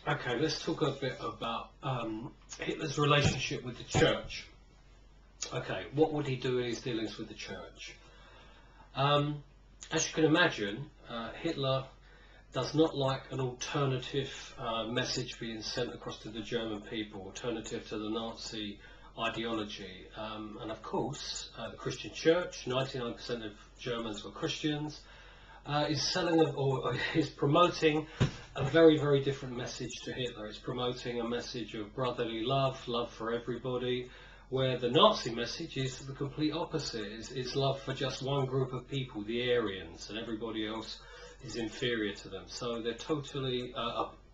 Okay, let's talk a bit about Hitler's relationship with the church. Okay, what would he do in his dealings with the church? As you can imagine, Hitler does not like an alternative message being sent across to the German people, alternative to the Nazi ideology. And of course, the Christian church, 99% of Germans were Christians, is selling or is promoting a very, very different message to Hitler. It's promoting a message of brotherly love, love for everybody, where the Nazi message is the complete opposite. It's love for just one group of people, the Aryans, and everybody else is inferior to them. So they're totally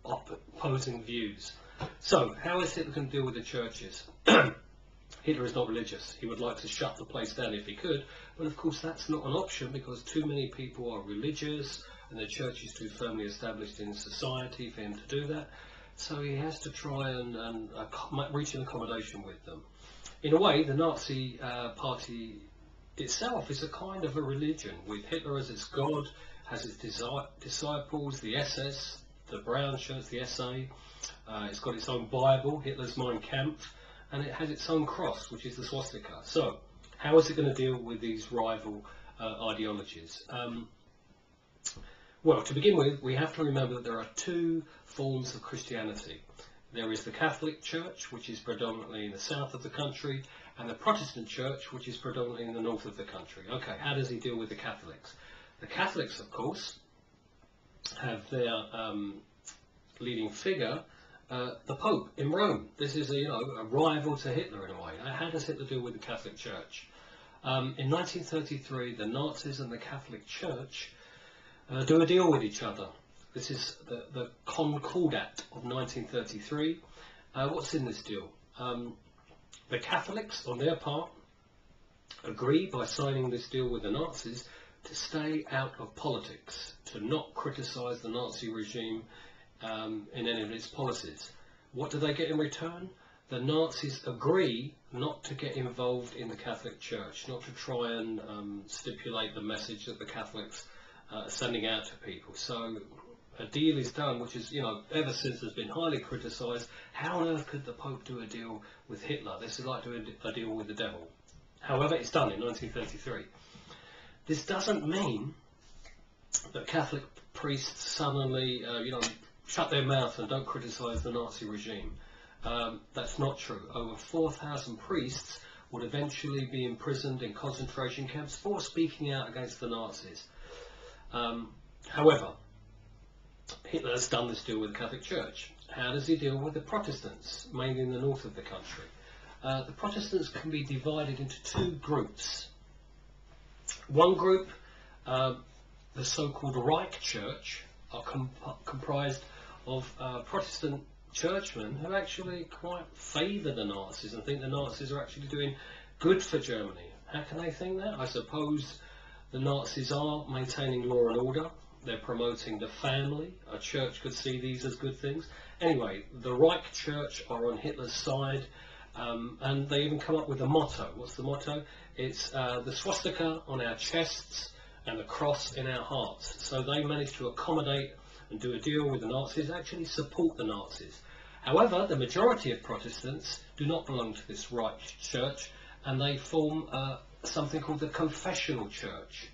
opposing views. So how is Hitler going to deal with the churches? Hitler is not religious. He would like to shut the place down if he could, but of course that's not an option because too many people are religious and the church is too firmly established in society for him to do that. So he has to try and reach an accommodation with them. In a way, the Nazi party itself is a kind of a religion, with Hitler as its god, has its disciples, the SS, the Brown Shirts, the SA. It's got its own Bible, Hitler's Mein Kampf, and it has its own cross, which is the swastika. So, how is it going to deal with these rival ideologies? Well, to begin with, we have to remember that there are two forms of Christianity. There is the Catholic Church, which is predominantly in the south of the country, and the Protestant Church, which is predominantly in the north of the country. Okay, how does he deal with the Catholics? The Catholics, of course, have their leading figure, the Pope in Rome. This is a rival to Hitler in a way. How does Hitler deal with the Catholic Church? In 1933, the Nazis and the Catholic Church do a deal with each other. This is the Concordat of 1933. What's in this deal? The Catholics, on their part, agree by signing this deal with the Nazis to stay out of politics, to not criticise the Nazi regime in any of its policies. What do they get in return? The Nazis agree not to get involved in the Catholic Church, not to try and stipulate the message that the Catholics are sending out to people. So a deal is done, which is, ever since has been highly criticised. How on earth could the Pope do a deal with Hitler? This is like doing a deal with the devil. However, it's done in 1933. This doesn't mean that Catholic priests suddenly, shut their mouth and don't criticise the Nazi regime. That's not true. Over 4,000 priests would eventually be imprisoned in concentration camps for speaking out against the Nazis. However, Hitler has done this deal with the Catholic Church. How does he deal with the Protestants, mainly in the north of the country? The Protestants can be divided into two groups. One group, the so-called Reich Church, are comprised of Protestant churchmen who actually quite favour the Nazis and think the Nazis are actually doing good for Germany. How can they think that? I suppose the Nazis are maintaining law and order. They're promoting the family. A church could see these as good things. Anyway, the Reich Church are on Hitler's side, and they even come up with a motto. What's the motto? It's the swastika on our chests and the cross in our hearts. So they managed to accommodate and do a deal with the Nazis, actually support the Nazis. However, the majority of Protestants do not belong to this Reich Church, and they form something called the Confessional Church.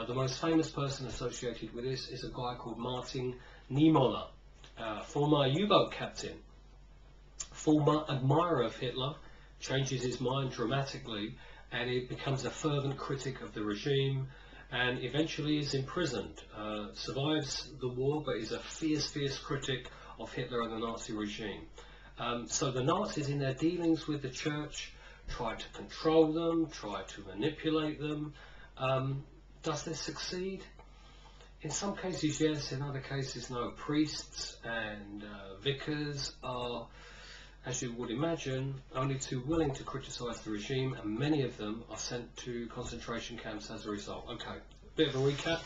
The most famous person associated with this is a guy called Martin Niemöller, former U-boat captain, former admirer of Hitler, changes his mind dramatically, and he becomes a fervent critic of the regime, and eventually is imprisoned, survives the war, but is a fierce critic of Hitler and the Nazi regime. So the Nazis, in their dealings with the church, try to control them, try to manipulate them. Does this succeed? In some cases, yes. In other cases, no. Priests and vicars are, as you would imagine, only too willing to criticise the regime, and many of them are sent to concentration camps as a result. Okay, bit of a recap.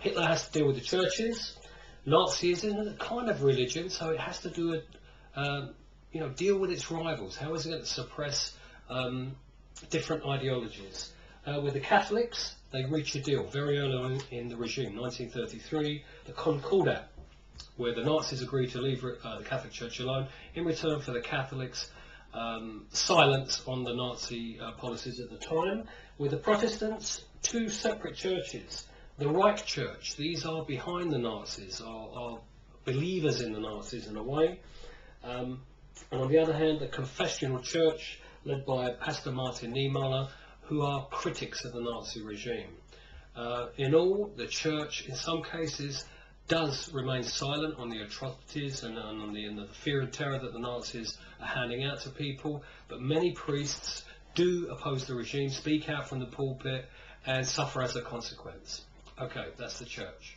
Hitler has to deal with the churches. Nazism is a kind of religion, so it has to do with, deal with its rivals. How is it going to suppress different ideologies? With the Catholics, they reach a deal very early on in the regime, 1933, the Concordat. where the Nazis agreed to leave the Catholic Church alone in return for the Catholics' silence on the Nazi policies at the time. With the Protestants, two separate churches. The Reich Church, these are behind the Nazis, are believers in the Nazis in a way. And on the other hand, the Confessional Church, led by Pastor Martin Niemöller, who are critics of the Nazi regime. In all, the Church, in some cases, does remain silent on the atrocities and on the fear and terror that the Nazis are handing out to people, but many priests do oppose the regime, speak out from the pulpit, and suffer as a consequence. Okay, that's the Church.